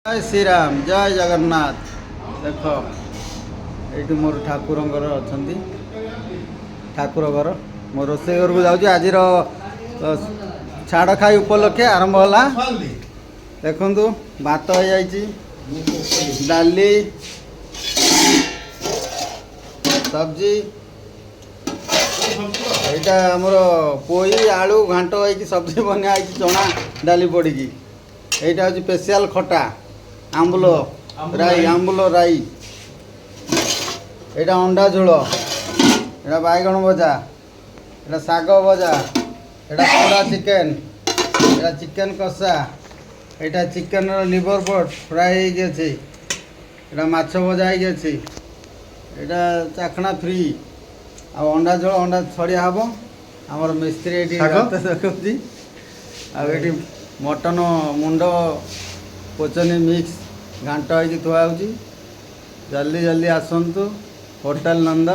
जय श्री राम जय जगन्नाथ। देख ये मोर ठाकुर अच्छा ठाकुर घर मो रोसे घर को जाऊँ आज छाड़ खाई उपलक्षे आरंभ है। देखु भात हो डाली सब्जी यहाँ आमर पोई आलू घाट हो सब्जी बनिया चना डाली पड़ी यहाँ हूँ स्पेशल खटा आंबुल राई आंबुल राई यहाँ अंडा झोल यहाँ बैगण भजा यहाँ शाग भजा यहाँ पोड़ा चिकेन यहाँ चिकेन कषा यहाँ चिकेन लिवर पट फ्राए यहाँ माछ भजा यहाँ चाखना फ्री आ अंडा झोल अंडा छड़िया हम आमर मिस्त्री ये देखी आठी मटन मुंड पोचनी मिक्स घाट हो थुआ जल्दी जल्दी आसतु होटल नंद।